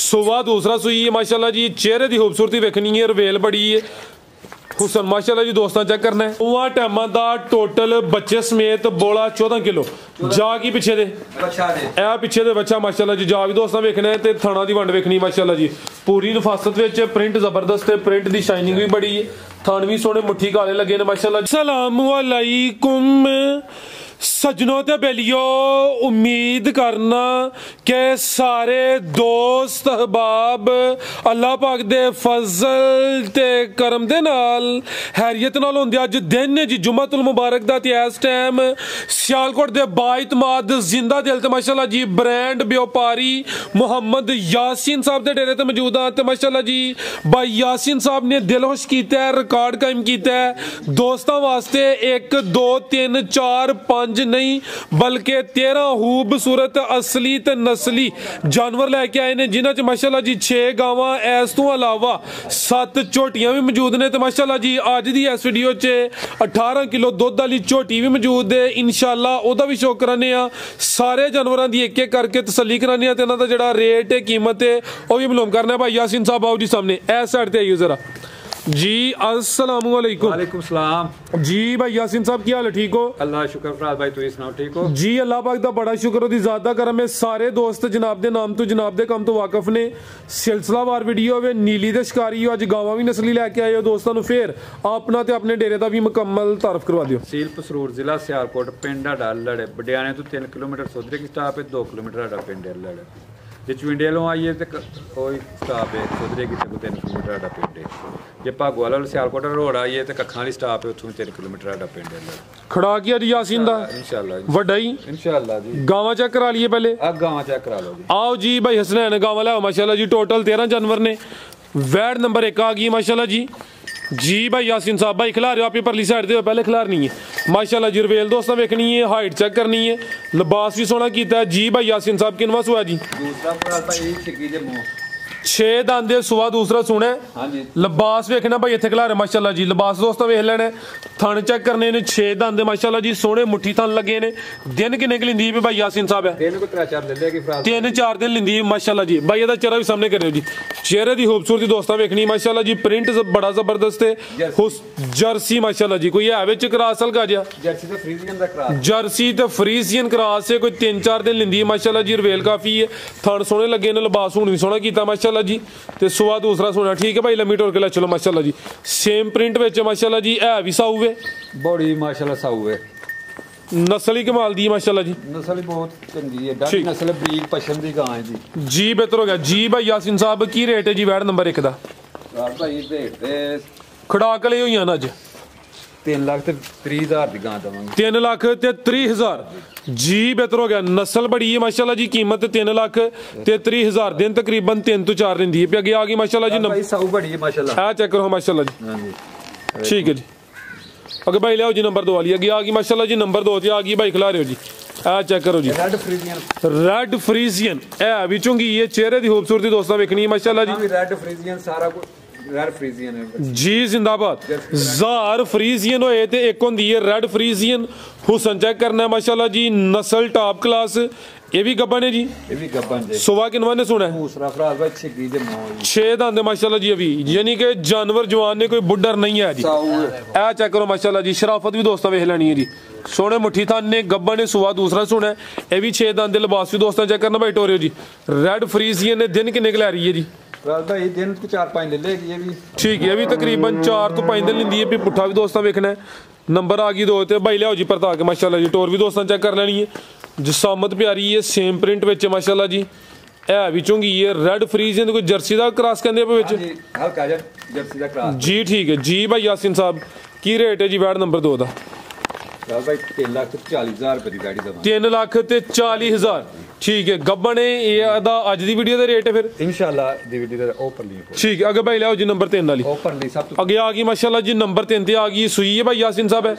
सुबह दूसरा सुई है माशाल्लाह जी। चेहरे की खूबसूरती वेखनी है, रवेल बड़ी है, हुसन माशाल्लाह जी। दोस्तों चेक करना है उवा टाइमां दा टोटल बच्चे समेत बोला 14 किलो जा की पिछे दे ए पिछे दे बच्चा माशाल्लाह जी। जा भी दोस्तों वेखना है ते थाना दी वंड वेखनी माशाल्लाह जी। पूरी नफासत विच प्रिंट जबरदस्त है, प्रिंट दी शाइनिंग भी बड़ी है, थान भी सोने मुट्ठी काले लगे ने माशाल्लाह। अस्सलाम वालेकुम सजनों ते बेलियो, उम्मीद करना के सारे दोस्त अहबाब अल्लाह पाक दे फजल ते करम दे नाल हैरियत नाल होंदे। अज दिन है जी जुम्मतुल मुबारक दा ते इस टाइम सियालकोट दे बाइतमाद जिंदा दिल ते माशाल्लाह जी ब्रांड व्यापारी मोहम्मद यासीन साहब दे डेरे ते मौजूद हां ते माशाल्लाह जी भाई यासीन साहब ने दिल खुश कीता है, रिकॉर्ड कायम कीता है दोस्तों वास्ते। 1 2 3 4 5 नहीं बल्कि 13 खूबसूरत असली ते नस्ली जानवर लेके आए ने, जिन्हां च माशाल्लाह जी 6 गावां इस तो अलावा 7 झोटियां भी मौजूद ने। ते माशाल्लाह जी अज दी इस वीडियो च 18 किलो दुध वाली झोटी भी मौजूद है, इंशाल्लाह ओदा भी शौक कराने आ। सारे जानवरों की एक एक करके तसल्ली कराने आ ते इन्हां दा जेहड़ा रेट है कीमत है वह भी मालूम करना है। भाई यासीन साहब आओ जी सामने, इस साइड ते आइए जरा जी। अस्सलाम वालेकुम। वालेकुम सलाम जी भाई यासीन साहब की हाल है, ठीक हो? अल्लाह शुक्र फराज भाई, तुम सुनाओ ठीक हो? जी अल्लाह पाक दा बड़ा शुक्र ओदी ज़ात दा करम है। सारे दोस्त जनाब दे नाम तो जनाब दे काम तो वाकफ ने। सिलसिलावार वीडियो वे नीली दे शिकारी हो, अज गावां भी नस्ली लैके आए हो दोस्तों नूं। फिर अपना ते अपने डेरे दा भी मुकम्मल तारफ करवा दियो। तहसील पसरूर जिला सियालकोट, पिंड साडा लड़े बडियाने तो 3 किलोमीटर सोधरे की स्टाप है, 2 किलोमीटर साडा पिंड है लड़े। जे चविंडे वालों आइए तो कोई स्टाप है सोधरे की 3 किलोमीटर साडा पिंड है। जे भागोवाल वालों सियालकोट रोड आइए तो कखां वाली स्टाप है, उत्थों 3 किलोमीटर साडा पिंड है लड़े। खड़ा किया जी यासीन दा इंशाल्लाह वड्डा ही इंशाल्लाह जी। गावां चेक करा लिए पहले, अब गावां चेक करा लो जी। आओ जी भाई हसनैन गावां लाओ माशाल्लाह जी। टोटल 13 जानवर ने, वैड नंबर 1 आ गई माशाल्लाह जी। जी भाई यासीन साहब भाई खिला रहे हो, आप ये परली साइड दे पहले खिलारनी है माशाल्लाह जी। रवेल दोस्तों वेखनी है, हाइट चेक करनी है, लिबास भी सोना कीता है जी। भाई यासीन साहब किनवा सुआ जी? दूसरा फराज भाई छिग्गी दे मुंह 6 दांदे सुआ दूसरा सुना है। हां जी लिबास वेखना भाई इत्थे खिला रहे माशाल्लाह जी। लिबास दोस्तों वेख लेने, थन चेक करने ने, 6 दांदे माशाल्लाह जी सोने मुट्ठी थन लगे ने। दिन किन्ने क लिंदी है भाई यासीन साहब है? दिन को 3-4 ले लेगी फराज, 3-4 दिन लिंदी है माशाल्लाह जी। भाई ਇਹਦਾ चेहरा भी सामने करियो जी। चेहरे की खूबसूरती दोस्तों वेखनी माशाल्लाह जी। प्रिंट बड़ा जबरदस्त है, जर्सी माशाल्लाह जी। कोई है विच क्रॉस हल्का जिहा जर्सी तो फ्रीजियन दा क्रॉस, जर्सी ते फ्रीजियन क्रॉस है, कोई 3-4 दिन लिंदी है माशाल्लाह जी। रवेल काफी है, थन सोने लगे ने, लिबास हुण भी सोना कीता माशाल्लाह जी। ते सुआ दूसरा सोना ठीक है भाई। लम्मी टोर के ला चलो माशाल्लाह जी। सेम प्रिंट विच माशाल्लाह जी। है भी साऊ है, बड़ी माशाल्लाह साऊ है, नस्ल ही कमाल दी है माशाल्लाह जी। नस्ल ही बहुत चंगी है, डाडी नस्ल बरीक पशम दी गां है जी। जी बेहतर हो गया जी। भाई यासीन साहब की रेट है जी वैड नंबर 1 दा? रात भाई रेट ते खड़ाक ले होई ना अज 3,30,000 दी गां दवांगे। 3,30,000 जी बेहतर हो गया। नस्ल बड़ी है माशाल्लाह जी। कीमत 3,30,000, दिन तकरीबन 3 तो 4 दिन दी है। आगे आ गई माशाल्लाह जी। भाई साऊ बड़ी है माशाल्लाह, आ चेक करो माशाल्लाह जी। हां जी ठीक है जी। अगे भाई लियाओ जी नंबर 2 वाली अगे आ गई माशाल्लाह जी। नंबर 2 आ गई भाई, खिला रहे हो जी। आ चेक करो जी, रेड फ्रीजियन, रेड फ्रीजियन है विचों की ये चेहरे की खूबसूरती दोस्तों वेखनी है माशाल्लाह जी। रेड फ्रीजियन सारा कुछ रेड फ्रीजियन है जी जिंदाबाद। जार फ्रीजियन होए ते एक होंदी है रेड फ्रीजियन। हुसन चेक करना है माशाल्लाह जी। नस्ल टॉप क्लास, ये भी गब्बन है जी। ये भी गब्बन है। सुबह किनवा ने सुना है? दूसरा फराज भाई छिग्गी दे मुंह 6 दांदे माशाल्लाह जी अभी, यानी कि जानवर जवान ने कोई बुड्ढर नहीं है जी। साऊ है, ए चेक करो माशाल्लाह जी। शराफत भी दोस्तों वेख लेनी है जी। सोने मुट्ठी थान ने, गब्बन ने, सुबह दूसरा सुना है। ये भी 6 दांदे। लिबास भी दोस्तों चेक करना भाई टोरियो जी। रेड फ्रीजियन ने दिन किन्ने क लै रही है जी? फराज भाई दिन को 4-5 ले लेगी ये भी ठीक है। ये भी तकरीबन 4 तो 5 दिन लिंदी है। पुट्ठा भी दोस्तों वेखना है। नंबर आ गई 2 ते भाई लियाओ जी परता के माशाल्लाह जी। टोर भी दोस्तों चेक कर लेनी है। जिसामत प्यारी है, सेम प्रिंट विच माशाल्लाह जी। है विचों की ये रेड फ्रीजियन, कोई जर्सी दा क्रॉस कहंदे पे विच हल्का जर्सी दा क्रॉस जी। ठीक है जी। भाई यासीन साहब की रेट है जी वैड नंबर 2 दा? भाई 3,40,000 रुपए दी गाड़ी दवा। 3,40,000 ठीक है। गब्बन है ये अज दी वीडियो दा रेट है फिर इंशाल्लाह दी वीडियो दा ओपर ली ठीक है। अगे भाई लियाओ जी नंबर 3 वाली ओपर ली सब तो अगे आ गई माशाल्लाह जी। नंबर 3 ते आ गई। सुई है भाई यासीन साहब है?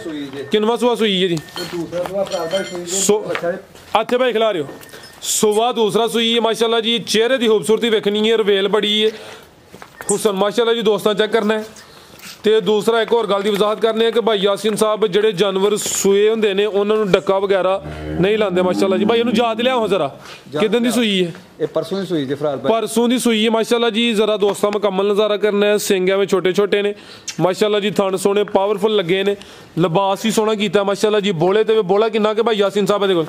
किनवा सुआ सुई है जी? दूसरा दुआ फराज भाई सुई अच्छा अच्छे भाई खिला रहे हो। सुबह दूसरा सुई है माशाल्लाह जी। चेहरे की खूबसूरती वेखनी है, रवेल बड़ी है, हुसन माशाल्लाह जी। दोस्तों चेक करना है, ਤੇ ਦੂਸਰਾ ਇੱਕ ਹੋਰ ਗੱਲ ਦੀ ਵਜ਼ਾਹਤ ਕਰਨੀ ਹੈ ਕਿ ਭਾਈ ਯਾਸੀਨ ਸਾਹਿਬ ਜਿਹੜੇ ਜਾਨਵਰ ਸੂਏ ਹੁੰਦੇ ਨੇ ਉਹਨਾਂ ਨੂੰ ਡੱਕਾ ਵਗੈਰਾ ਨਹੀਂ ਲਾਉਂਦੇ ਮਾਸ਼ਾਅੱਲਾ ਜੀ। ਭਾਈ ਇਹਨੂੰ ਯਾਦ ਲਿਆਓ ਜ਼ਰਾ, ਕਿਦਾਂ ਦੀ ਸੂਈ ਹੈ? ਇਹ ਪਰਸੋਂ ਦੀ ਸੂਈ ਜੇ ਫਰਾਦ ਭਾਈ, ਪਰਸੋਂ ਦੀ ਸੂਈ ਹੈ ਮਾਸ਼ਾਅੱਲਾ ਜੀ। ਜ਼ਰਾ ਦੋਸਤਾਂ ਮੁਕੰਮਲ ਨਜ਼ਾਰਾ ਕਰਨਾ ਹੈ। ਸਿੰਘ ਐਵੇਂ ਛੋਟੇ ਛੋਟੇ ਨੇ ਮਾਸ਼ਾਅੱਲਾ ਜੀ, ਥਣ ਸੋਹਣੇ ਪਾਵਰਫੁਲ ਲੱਗੇ ਨੇ, ਲਿਬਾਸ ਹੀ ਸੋਹਣਾ ਕੀਤਾ ਮਾਸ਼ਾਅੱਲਾ ਜੀ। ਬੋਲੇ ਤੇ ਬੋਲਾ ਕਿੰਨਾ ਕਿ ਭਾਈ ਯਾਸੀਨ ਸਾਹਿਬ ਇਹਦੇ ਕੋਲ?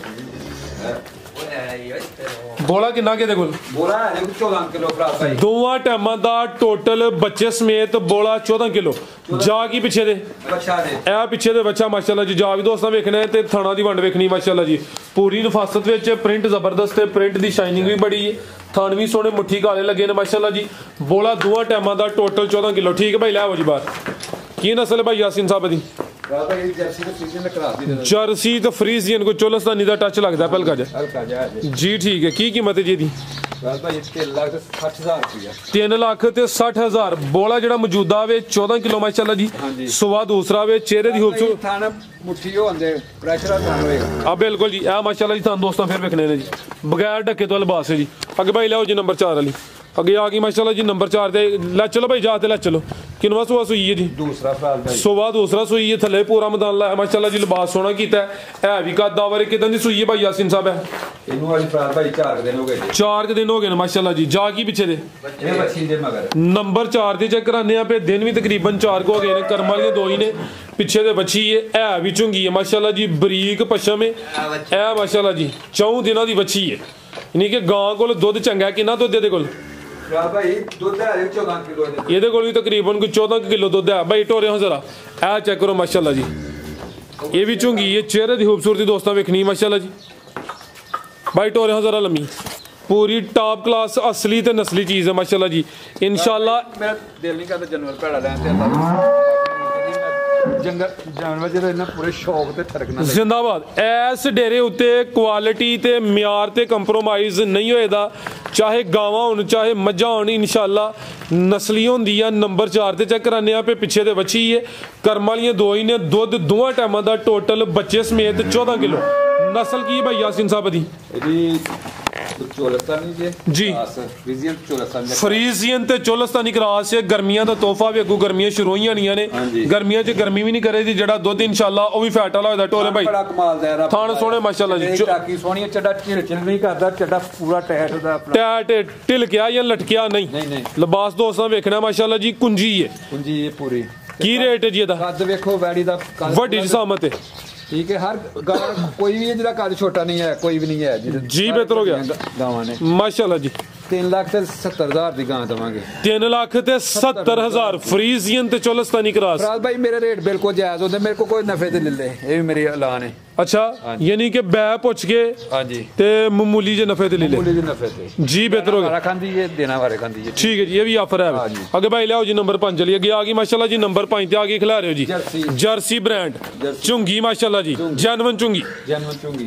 ਬੋਲਾ ਕਿੰਨਾ ਕਿ ਇਹਦੇ ਕੋਲ? ਬੋਲਾ ਹੈ 14 ਕਿਲੋ ਫਰਾਦ ਭਾਈ। ਦੋਵਾਂ ਟਾਈਮਾਂ ਦਾ ਟੋਟਲ ਬੱਚੇ ਸਮੇਤ ਬੋਲਾ 14 ਕਿਲੋ। ਜਾ ਕੀ ਪਿੱਛੇ ਦੇ ਬੱਚਾ ਦੇ, ਇਹ ਪਿੱਛੇ ਦੇ ਬੱਚਾ ਮਾਸ਼ਾਅੱਲਾ ਜੀ। ਜਾ ਵੀ ਦੋਸਤਾਂ ਵੇਖਣਾ ਹੈ ਤੇ ਥਣਾ ਦੀ ਵੰਡ ਵੇਖਣੀ ਮਾਸ਼ਾਅੱਲਾ ਜੀ। ਪੂਰੀ ਨਫਾਸਤ ਵਿੱਚ ਪ੍ਰਿੰਟ ਜ਼ਬਰਦਸਤ ਹੈ, ਪ੍ਰਿੰਟ ਦੀ ਸ਼ਾਈਨਿੰਗ ਵੀ ਬੜੀ ਹੈ, ਥਣ ਵੀ ਸੋਹਣੇ ਮੁੱਠੀ ਕਾਲੇ ਲੱਗੇ ਨੇ ਮਾਸ਼ਾਅੱਲਾ ਜੀ। ਬੋਲਾ ਦੋਵਾਂ ਟਾਈਮਾਂ ਦਾ ਟੋਟਲ 14 ਕਿਲੋ। ਠੀਕ ਹੈ ਭਾਈ, ਲੈ ਆਓ ਜੀ ਬਾਹਰ। ਕੀ ਨਸਲ ਹੈ ਭਾਈ ਯਾਸੀਨ ਸਾਹਿਬ ਦੀ? ਜਰਸੀ ਤੇ ਫਰੀਜ਼ੀਅਨ ਕੋ ਚੋਲਸਤਾਨੀ ਦਾ ਟੱਚ ਲੱਗਦਾ ਹਲਕਾ ਜਿਹਾ ਜੀ। ਠੀਕ ਹੈ, ਕੀ ਕੀਮਤ ਹੈ ਜੀ ਇਹਦੀ? 3 ਲੱਖ ਤੇ 60,000। ਬੋਲਾ ਜਿਹੜਾ ਮੌਜੂਦਾ ਵੇ 14 ਕਿਲੋ ਮਾਸ਼ਾਅੱਲਾ ਜੀ। ਸੁਵਾ ਦੂਸਰਾ ਵੇ, ਚਿਹਰੇ ਦੀ ਖੂਬਸੂਰਤ ਮੁੱਠੀ ਹੋ ਆਂਦੇ ਪ੍ਰੈਸ਼ਰ ਆ ਹੋਏਗਾ ਆ ਬਿਲਕੁਲ ਜੀ। ਇਹ ਮਾਸ਼ਾਅੱਲਾ ਜੀ ਤੁਹਾਨੂੰ ਦੋਸਤਾਂ ਫਿਰ ਵੇਖਣੇ ਨੇ ਜੀ, ਬਗੈਰ ਢੱਕੇ ਤੋਂ ਲਿਬਾਸ ਹੈ ਜੀ। ਅੱਗੇ ਭਾਈ ਲਿਆਓ ਜੀ ਨੰਬਰ 4 ਵਾਲੀ। ਅੱਗੇ ਆ ਗਈ ਮਾਸ਼ਾਅੱਲਾ ਜੀ ਨੰਬਰ 4 ਤੇ। ਲੈ ਚਲੋ ਭਾਈ ਜਾ ਤੇ ਲੈ ਚਲੋ। ਕਿੰਨਵਾ ਸੂਆ ਸੂਈ ਹੈ ਜੀ? ਦੂਸਰਾ ਫਰਾਦ ਭਾਈ। ਸੁਵਾ ਦੂਸਰਾ ਸੂਈ ਹੈ, ਥੱਲੇ ਪੂਰਾ ਮੈਦਾਨ ਲਾਇਆ ਮਾਸ਼ਾਅੱਲਾ ਜੀ, ਲਿਬਾਸ ਸੋਹਣਾ ਕੀਤਾ ਹੈ ਵੀ ਕੱਦਾ ਵਾਰੇ। ਕਿਦਾਂ ਦੀ ਸੂਈ ਹੈ ਭਾਈ ਯਾਸੀਨ ਸਾਹਿਬ? ਹੈ ਇਹਨੂੰ ਵਾਲੀ ਫਰਾਦ ਭਾਈ 4 ਦਿਨ ਹੋ ਗਏ ਜੀ। 4 ਦਿਨ ਹੋ ਗਏ ਨੇ ਮਾਸ਼ਾਅੱਲਾ ਜੀ। ਜਾ ਕੀ ਪਿੱਛੇ ਦੇ? ਇਹ ਬੱਚੀ ਦੇ ਮਗਰ ਨੰਬਰ 4 ਤੇ ਚੈੱਕ ਕਰਾਨੇ ਆ ਪੇ। ਦਿਨ ਵੀ ਤਕਰੀਬਨ 4 ਹੋ ਗਏ ਨੇ। ਕਰਮ ਵਾਲੀਆਂ 2 ਹੀ ਨੇ। ਪਿੱਛੇ ਦੇ ਬੱਚੀ ਹੈ ਵੀ ਝੁੰਗੀ ਹੈ ਮਾਸ਼ਾਅੱਲਾ ਜੀ, ਬਰੀਕ ਪਸ਼ਮ ਹੈ ਇਹ ਮਾਸ਼ਾਅੱਲਾ ਜੀ। 4 ਦਿਨਾਂ ਦੀ ਬੱਚੀ ਹੈ, ਯਾਨੀ ਕਿ ਗਾਂ ਕੋਲ ਦੁੱਧ ਚੰਗਾ। ਕਿੰਨਾ ਦੁੱਧ ਇਹਦੇ ਕੋਲ? ਭਾਈ ਦੁੱਧ ਹੈ 14 ਕਿਲੋ ਇਹਦੇ ਕੋਲ ਵੀ ਤਕਰੀਬਨ ਕੋਈ 14 ਕਿਲੋ ਦੁੱਧ ਹੈ ਭਾਈ। ਟੋਰੇ ਹੋ ਜ਼ਰਾ, ਇਹ ਚੈੱਕ ਕਰੋ ਮਾਸ਼ਾਅੱਲਾ ਜੀ। ਇਹ ਵੀ ਝੁੰਗੀ ਹੈ, ਚਿਹਰੇ ਦੀ ਖੂਬਸੂਰਤੀ ਦੋਸਤਾਂ ਵੇਖਣੀ ਮਾਸ਼ਾਅੱਲਾ ਜੀ। ਭਾਈ ਟੋਰੇ ਹੋ ਜ਼ਰਾ ਲੰਮੀ, ਪੂਰੀ ਟਾਪ ਕਲਾਸ ਅਸਲੀ ਤੇ ਨਸਲੀ ਚੀਜ਼ ਹੈ ਮਾਸ਼ਾਅੱਲਾ ਜੀ। ਇਨਸ਼ਾਅੱਲਾ ਮੇਰਾ ਦਿਲ ਨਹੀਂ ਕਰਦਾ ਜਾਨਵਰ ਭੈੜਾ ਲੈਣ ਤੇ ਜਾਨਵਰ ਜਿਹੜਾ ਇਹਨਾਂ ਪੂਰੇ ਸ਼ੌਕ ਤੇ ਠਰਕਣਾ ਜ਼ਿੰਦਾਬਾਦ। ਇਸ ਡੇਰੇ ਉੱਤੇ ਕੁਆਲਿਟੀ ਤੇ ਮਿਆਰ ਤੇ ਕੰਪਰੋਮਾਈਜ਼ ਨਹੀਂ ਹੋਏਦਾ, ਚਾਹੇ ਗਾਵਾਂ ਹੋਣ ਚਾਹੇ ਮੱਝਾਂ ਹੋਣ। ਇਨਸ਼ਾਅੱਲਾ ਨਸਲੀ ਹੁੰਦੀ ਆ। ਨੰਬਰ 4 ਤੇ ਚੈੱਕ ਕਰਾਨੇ ਆ ਪੇ। ਪਿੱਛੇ ਦੇ ਬੱਚੀ ਹੈ, ਕਰਮ ਵਾਲੀਆਂ 2 ਹੀ ਨੇ। ਦੁੱਧ ਦੋਵਾਂ ਟਾਈਮਾਂ ਦਾ ਟੋਟਲ ਬੱਚੇ ਸਮੇਤ 14 ਕਿਲੋ। ਨਸਲ ਕੀ ਭਾਈ ਯਾਸੀਨ ਸਾਹਿਬ ਦੀ? ਇਹਦੀ ਚੋਲਸਤਾਨੀ ਜੀ, ਫਰੀਜ਼ੀਅਨ ਚੋਲਸਤਾਨੀ। ਫਰੀਜ਼ੀਅਨ ਤੇ ਚੋਲਸਤਾਨੀ ਕਰਾਸ ਹੈ। ਗਰਮੀਆਂ ਦਾ ਤੋਹਫਾ ਵੀ ਅੱਗੋਂ ਗਰਮੀਆਂ ਸ਼ੁਰੂ ਹੋਈਆਂ ਆਣੀਆਂ ਨੇ। ਗਰਮੀਆਂ 'ਚ ਗਰਮੀ ਵੀ ਨਹੀਂ ਕਰੇਗੀ। ਜਿਹੜਾ ਦੁੱਧ ਇਨਸ਼ਾਅੱਲਾ ਉਹ ਵੀ ਫੈਟ ਵਾਲਾ ਹੋਏਦਾ। ਟੋਰੇ ਭਾਈ ਬੜਾ ਕਮਾਲ ਦਾ ਹੈ। ਥਾਣ ਸੋਹਣੇ ਮਾਸ਼ਾਅੱਲਾ ਜੀ। ਟਾਕੀ ਸੋਹਣੀ, ਚੱਡਾ ਢਿਲ ਨਹੀਂ ਕਰਦਾ, ਚੱਡਾ ਪੂਰਾ ਟੈਟ ਦਾ ਟੈਟ ਢਿਲਕਿਆ ਜਾਂ ਲਟਕਿਆ ਨਹੀਂ। ਲਿਬਾਸ ਦੋਸਤਾਂ ਵੇਖਣਾ ਮਾਸ਼ਾਅੱਲਾ ਜੀ। ਕੁੰਜੀ ਹੈ, ਕੁੰਜੀ ਹੈ ਪੂਰੀ। ਕੀ ਰੇਟ ਹੈ ਜੀ ਇਹਦਾ? ਕੱਦ ਵੇਖੋ ਵੈੜੀ ਦਾ, ਵੱਡੀ ਜਸਾਮਤ ਹੈ। ਠੀਕ ਹੈ, ਹਰ ਕੋਈ ਵੀ ਜਿਹੜਾ ਕੱਦ ਛੋਟਾ ਨਹੀਂ ਹੈ, ਕੋਈ ਵੀ ਨਹੀਂ ਹੈ ਜੀ। ਬਿਹਤਰ ਹੋ ਗਿਆ ਗਾਵਾਂ ਨੇ ਮਾਸ਼ਾਅੱਲਾ ਜੀ। 3 ਲੱਖ ਤੇ 70,000 ਦੀ ਗਾਂ ਦਵਾਂਗੇ। 3 ਲੱਖ ਤੇ 70,000 ਫਰੀਜ਼ੀਅਨ ਤੇ ਚੋਲਸਤਾਨੀ ਕਰਾਸ। ਫਰਾਦ ਭਾਈ ਮੇਰੇ ਰੇਟ ਬਿਲਕੁਲ ਜਾਇਜ਼ ਹੁੰਦੇ, ਮੇਰੇ ਕੋ ਕੋਈ ਨਫੇ ਤੇ ਲੈ ਲੈ, ਇਹ ਵੀ ਮੇਰੀ ਐਲਾਨ ਹੈ। ਅੱਛਾ, ਯਾਨੀ ਕਿ ਬੈ ਪੁੱਛ ਕੇ ਹਾਂਜੀ ਤੇ ਮਾਮੂਲੀ ਜੇ ਨਫੇ ਤੇ ਲੈ ਲੈ। ਮਾਮੂਲੀ ਜੇ ਨਫੇ ਤੇ ਜੀ। ਬਿਹਤਰ ਹੋ ਗਿਆ। ਖਾਂਦੀ ਹੈ ਦੇਣਾ ਵਾਰੇ ਖਾਂਦੀ ਹੈ। ਠੀਕ ਹੈ ਜੀ, ਇਹ ਵੀ ਆਫਰ ਹੈ। ਅੱਗੇ ਭਾਈ ਲਿਆਓ ਜੀ ਨੰਬਰ 5 ਲਈ। ਅੱਗੇ ਆ ਗਈ ਮਾਸ਼ਾਅੱਲਾ ਜੀ ਨੰਬਰ 5 ਤੇ ਆ ਗਈ ਖਿਲਾ ਰਹੇ ਹੋ ਜੀ ਜਰਸੀ ਬ੍ਰਾਂਡ ਝੁੰਗੀ ਮਾਸ਼ਾਅੱਲਾ ਜੀ। ਜੈਨੂਇਨ ਝੁੰਗੀ।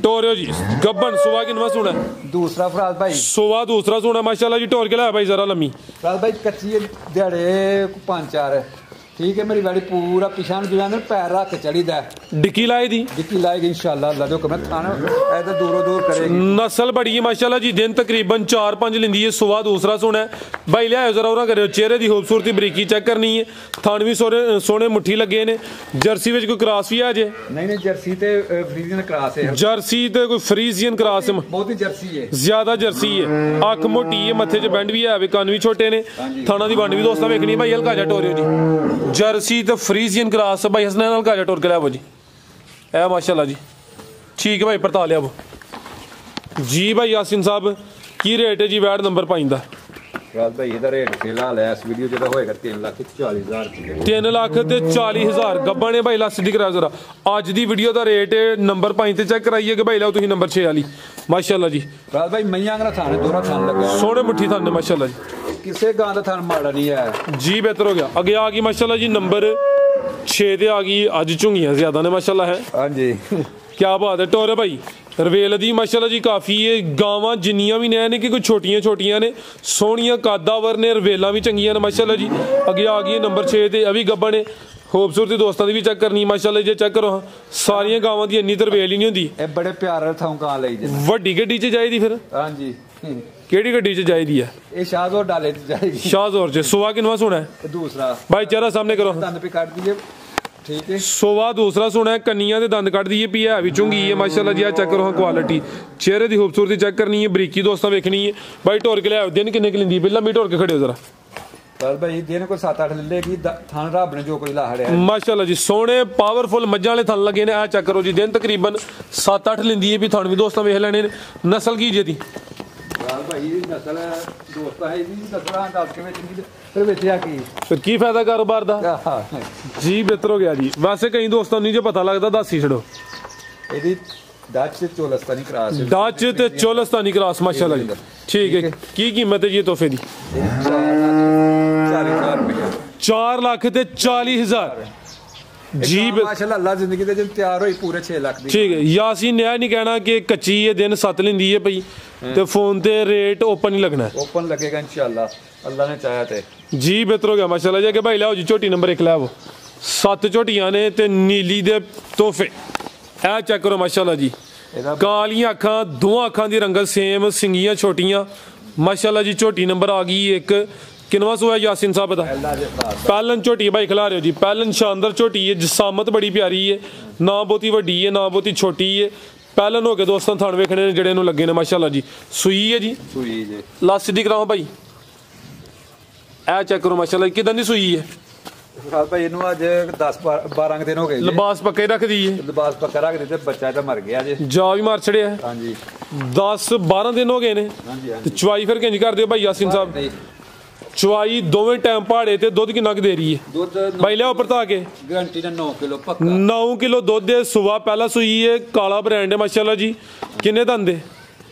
ਟੋਰਿਓ ਜੀ ਗੱਬਨ। ਸੁਵਾ ਕਿੰਨਵਾ ਸੋਣਾ? ਦੂਸਰਾ ਫਰਾਦ ਭਾਈ। ਸੁਵਾ ਦੂਸਰਾ ਸੋਣਾ ਮਾਸ਼ਾਅੱਲਾ ਜੀ। ਟੋਰ ਕੇ ਲਿਆ ਭਾਈ ਜ਼ਰਾ ਲੰਮੀ। ਫਰਾਦ ਭਾਈ ਕੱਚੀ ਦਿਹਾੜੇ 5-4 ठीक है मेरी गाड़ी पूरा पिछा जो पैर रख के चढ़ीदा डिक्की लाई दी डिक्की लाएगी इंशाल्लाह अल्लाह जो कमे थाना ऐसे दूरों दूर करेगी। नस्ल बड़ी है माशाल्लाह जी दिन तकरीबन 4-5 लेंदी है सुबह दूसरा सोना है भाई लिया जरा उरा करो चेहरे की खूबसूरती बरीकी चेक करनी है थान भी सोने मुट्ठी लगे ने जर्सी में कोई क्रॉस भी आ जाए नहीं जर्सी ते फ्रीजियन क्रॉस है जर्सी ते कोई फ्रीजियन क्रॉस है बहुत ही जर्सी है ज्यादा जर्सी है अख मोटी है मथे च बैंड भी है कान भी छोटे ने थाना की वंड भी दोस्तों वेखनी भाई हल्का जा टोरियो जी जर्सी तो फ्रीजियन क्रॉस भाई हसनैन हल्का जा टोर के लिया जी ए माशाल्लाह जी ठीक है भाई परता लिया वो जी भाई यासिन साहब की रेट है जी वैट नंबर 5 का भाई इधर रेट फिलहाल है इस वीडियो जो होएगा 3,40,000 3,40,000 गब्बा ने भाई लास्ट करा जरा अज की वीडियो का रेट नंबर 5 चेक कराइए कि भाई लाओ तुम नंबर 6 वाली माशाल्लाह जी भाई मैया थाने दोनों थान लगे सोने मुट्ठी थाने माशाल्लाह जी किसी गां का थान माड़ा नहीं है जी बेहतर हो गया आगे आ गई माशाल्लाह जी नंबर 6 ते आ गई अज झुंगियां ज्यादा ने माशाल्लाह है हाँ जी क्या बात है टोरे भाई रवेल दी माशाल्लाह जी काफ़ी है गावां जिन्नियां भी ने कि कोई छोटियां छोटियां ने सोहणियां कादावर ने रवेलां भी चंगियां ने माशाल्लाह जी अगे आ गई नंबर 6 ते अभी गब्बा ने खूबसूरती दोस्तों की भी चेक करनी माशाल्लाह जी चेक करो हाँ सारियां गावां दी इन्नी तरवेल ही नहीं होंदी बड़े प्यार थां गां लई जे वड्डी गड्डी च चाहिदी फिर हाँ जी ਕਿਹੜੀ ਗੱਡੀ 'ਚ ਚਾਹੀਦੀ ਹੈ? ਇਹ ਸ਼ਾਹਜ਼ੋਰ ਡਾਲੇ ਚ ਜਾਏਗੀ। ਸ਼ਾਹਜ਼ੋਰ 'ਚ ਸੁਆ ਕਿਨਵਾ ਸੁਣਾ ਹੈ? ਤੇ ਦੂਸਰਾ ਭਾਈ ਚਿਹਰਾ ਸਾਹਮਣੇ ਕਰੋ। ਦੰਦ ਵੀ ਕੱਢ ਦਈਏ, ਠੀਕ ਹੈ। ਸੁਆ ਦੂਸਰਾ ਸੁਣਾ ਹੈ, ਕੰਨੀਆਂ ਦੇ ਦੰਦ ਕੱਢ ਦਈਏ, ਪੀ ਹੈ ਵੀ ਚੁੰਗੀ ਹੈ ਮਾਸ਼ਾਅੱਲਾ ਜੀ। ਆ ਚੈੱਕ ਕਰੋ ਹਾਂ ਕੁਆਲਿਟੀ, ਚਿਹਰੇ ਦੀ ਖੂਬਸੂਰਤੀ ਚੈੱਕ ਕਰਨੀ ਹੈ, ਬਰੀਕੀ ਦੋਸਤਾਂ ਵੇਖਣੀ ਹੈ। ਭਾਈ ਢੋਰ ਕੇ ਲਿਆਓ, ਦਿਨ ਕਿੰਨੇ ਕਿ ਲੈਂਦੀ? ਪਹਿਲਾਂ ਵੀ ਢੋਰ ਕੇ ਖੜੇ ਹੋ ਜ਼ਰਾ। ਚੱਲ ਭਾਈ ਦਿਨ ਕੋਈ 7-8 ਲੈ ਲੇਗੀ, ਥਣ ਰੱਬ ਨੇ ਜੋ ਕੋਈ ਲਾ ਹੜਿਆ। ਮਾਸ਼ਾਅੱਲਾ ਜੀ ਸੋਹਣੇ ਪਾਵਰਫੁਲ ਮੱਝਾਂ ਵਾਲੇ ਥਣ ਲੱਗੇ ਨੇ। ਆ ਚੈੱਕ ਕਰੋ ਜੀ, ਦਿਨ ਤਕਰੀਬਨ 7-8 ਲੈਂਦੀ ਹੈ ਵੀ ਥਣ ਵੀ ਦੋਸਤਾਂ ਵੇਖ ਲੈਣੇ ਨੇ। ਨਸਲ ਕੀ ਜੀ ਦੀ? ਯਾਰ ਭਾਈ ਨਸਲ ਦੋਸਤਾਂ ਹੈ ਜੀ, ਨਸਲਾਂ ਦੱਸ ਕਿਵੇਂ ਚੰਗੀ ਫਿਰ ਵੇਚਿਆ ਕੀ? ਫਿਰ ਕੀ ਫਾਇਦਾ ਕਾਰੋਬਾਰ ਦਾ ਜੀ? ਬਿਹਤਰ ਹੋ ਗਿਆ ਜੀ। ਵੈਸੇ ਕਈ ਦੋਸਤਾਂ ਨੂੰ ਜੇ ਪਤਾ ਲੱਗਦਾ ਦੱਸ ਹੀ ਛੜੋ। ਇਹਦੀ ਡੱਚ ਤੇ ਚੋਲਸਤਾਨੀ ਕਰਾਸ, ਡੱਚ ਤੇ ਚੋਲਸਤਾਨੀ ਕਰਾਸ ਮਾਸ਼ਾਅੱਲਾ ਜੀ। ਠੀਕ ਹੈ, ਕੀ ਕੀਮਤ ਹੈ ਜੀ ਤੋਹਫੇ ਦੀ? 4,000 ਰੁਪਏ। 4,40,000 ਜੀ। ਮਾਸ਼ਾਅੱਲਾ ਅੱਲਾ ਜ਼ਿੰਦਗੀ ਦੇ ਜਿੰਨ ਤਿਆਰ ਹੋਈ ਪੂਰੇ 6 ਲੱਖ ਦੀ। ਠੀਕ ਹੈ ਯਾਸੀਨ, ਇਹ ਨਹੀਂ ਕਹਿਣਾ ਕਿ ਕੱਚੀ ਇਹ ਦਿਨ 7 ਲੈਂਦੀ ਹੈ ਪਈ ਤੇ ਫੋਨ ਤੇ ਰੇਟ ਓਪਨ ਹੀ ਲੱਗਣਾ। ਓਪਨ लगेगा इंशाल्लाह, अल्लाह ने चाहा ते ਜੀ। ਬਿਹਤਰ ਹੋ ਗਿਆ ਮਾਸ਼ਾਅੱਲਾ ਜੀ। ਕਿ ਭਾਈ ਲਿਆਓ ਜੀ ਝੋਟੀ ਨੰਬਰ 1 ਲਿਆਓ। 7 ਝੋਟੀਆਂ ਨੇ ਤੇ ਨੀਲੀ ਦੇ ਤੋਹਫੇ। ਇਹ ਚੈੱਕ ਕਰੋ ਮਾਸ਼ਾਅੱਲਾ ਜੀ, ਕਾਲੀਆਂ ਅੱਖਾਂ, ਦੋਵਾਂ ਅੱਖਾਂ ਦੀ ਰੰਗਤ ਸੇਮ, ਸਿੰਗੀਆਂ ਛੋਟੀਆਂ ਮਾਸ਼ਾਅੱਲਾ ਜੀ। ਝੋਟੀ ਨੰਬਰ ਆ ਗਈ 1। ਕਿਨਵਾ ਸੂਆ यासिन साहब ਦਾ? ਪਹਿਲਨ ਝੋਟੀ ਭਾਈ ਖਿਲਾ ਰਹੇ ਹੋ ਜੀ। ਪਹਿਲਨ ਸ਼ਾਨਦਾਰ ਝੋਟੀ ਹੈ, ਜਸਾਮਤ ਬੜੀ ਪਿਆਰੀ ਹੈ, ਨਾ ਬਹੁਤੀ ਵੱਡੀ ਹੈ ਨਾ ਬਹੁਤੀ ਛੋਟੀ ਹੈ। ਪਹਿਲਨ ਹੋ ਕੇ ਦੋਸਤਾਂ ਥਣ ਵੇਖਣੇ ਨੇ ਜਿਹੜੇ ਨੂੰ ਲੱਗੇ ਨੇ ਮਾਸ਼ਾਅੱਲਾ ਜੀ। ਸੂਈ ਹੈ ਜੀ? ਸੂਈ ਜੀ। ਲਾਸਟ ਦੀ ਕਰਾਓ ਭਾਈ। ਇਹ ਚੈੱਕ ਕਰੋ ਮਾਸ਼ਾਅੱਲਾ ਕਿਦਾਂ ਦੀ ਸੂਈ ਹੈ। ਸਾਲ ਭਾਈ ਇਹਨੂੰ ਅੱਜ 10-12 ਦਿਨ ਹੋ ਗਏ ਜੀ। ਲਿਬਾਸ ਪੱਕੇ ਰੱਖਦੀ ਹੈ? ਲਿਬਾਸ ਪੱਕਾ ਰੱਖ ਦਿੱਤੇ, ਬੱਚਾ ਤਾਂ ਮਰ ਗਿਆ ਜੀ। ਜਾ ਵੀ ਮਾਰ ਛੜਿਆ। ਹਾਂਜੀ 10-12 ਦਿਨ ਹੋ ਗਏ ਨੇ। ਹਾਂਜੀ ਤੇ ਚਵਾਈ ਫਿਰ ਕਿੰਜ ਕਰਦੇ ਹੋ ਭਾਈ यासिन साहब? ਚਵਾਈ ਦੋਵੇਂ ਟਾਈਮ ਪਹਾੜੇ ਤੇ ਦੁੱਧ ਕਿੰਨਾ ਕੁ ਦੇ ਰਹੀ ਹੈ? ਦੁੱਧ ਭਾਈ ਲਿਆਓ ਪਰਤਾ ਕੇ। ਗਾਰੰਟੀ ਦਾ 9 ਕਿਲੋ ਪੱਕਾ। 9 ਕਿਲੋ ਦੁੱਧ ਦੇ ਸੁਬਾ ਪਹਿਲਾ ਸੂਈ ਹੈ, ਕਾਲਾ ਬ੍ਰਾਂਡ ਹੈ ਮਾਸ਼ਾਅੱਲਾ ਜੀ। ਕਿੰਨੇ ਦੰਦ ਦੇ?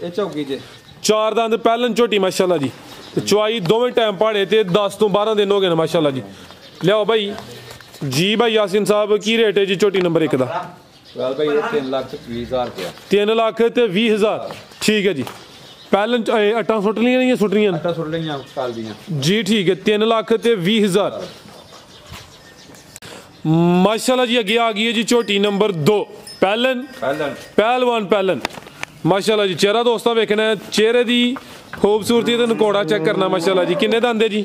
ਇਹ ਚੌਕੀ ਜੇ 4 ਦੰਦ ਪਹਿਲਨ ਝੋਟੀ ਮਾਸ਼ਾਅੱਲਾ ਜੀ। ਤੇ ਚਵਾਈ ਦੋਵੇਂ ਟਾਈਮ ਪਹਾੜੇ ਤੇ 10 ਤੋਂ 12 ਦਿਨ ਹੋ ਗਏ ਨੇ ਮਾਸ਼ਾਅੱਲਾ ਜੀ। ਲਿਆਓ ਭਾਈ ਜੀ। ਭਾਈ यासिन साहब ਕੀ ਰੇਟ ਹੈ ਜੀ ਝੋਟੀ ਨੰਬਰ 1 ਦਾ? ਸਾਲ ਭਾਈ 3,20,000 ਰੁਪਇਆ। 3,20,000 ਠੀਕ ਹੈ ਜੀ। ਪਹਿਲਨ ਅਟਾਂ ਸੁੱਟ ਲੀਆਂ ਜਾਂ ਸੁੱਟ ਰਹੀਆਂ? ਆਟਾ ਸੁੱਟ ਲਈਆਂ ਕਾਲ ਦੀਆਂ ਜੀ। ਠੀਕ ਹੈ 3,20,000 ਮਾਸ਼ਾਅੱਲਾ ਜੀ। ਅੱਗੇ ਆ ਗਈ ਹੈ ਜੀ ਝੋਟੀ ਨੰਬਰ 2 ਪਹਿਲਨ ਪਹਿਲਵਾਨ ਪਹਿਲਨ ਮਾਸ਼ਾਅੱਲਾ ਜੀ। ਚਿਹਰਾ ਦੋਸਤਾਂ ਵੇਖਣਾ ਹੈ, ਚਿਹਰੇ ਦੀ ਖੂਬਸੂਰਤੀ ਤੇ ਨਕੋੜਾ ਚੈੱਕ ਕਰਨਾ ਮਾਸ਼ਾਅੱਲਾ ਜੀ। ਕਿੰਨੇ ਦੰਦ ਹੈ ਜੀ?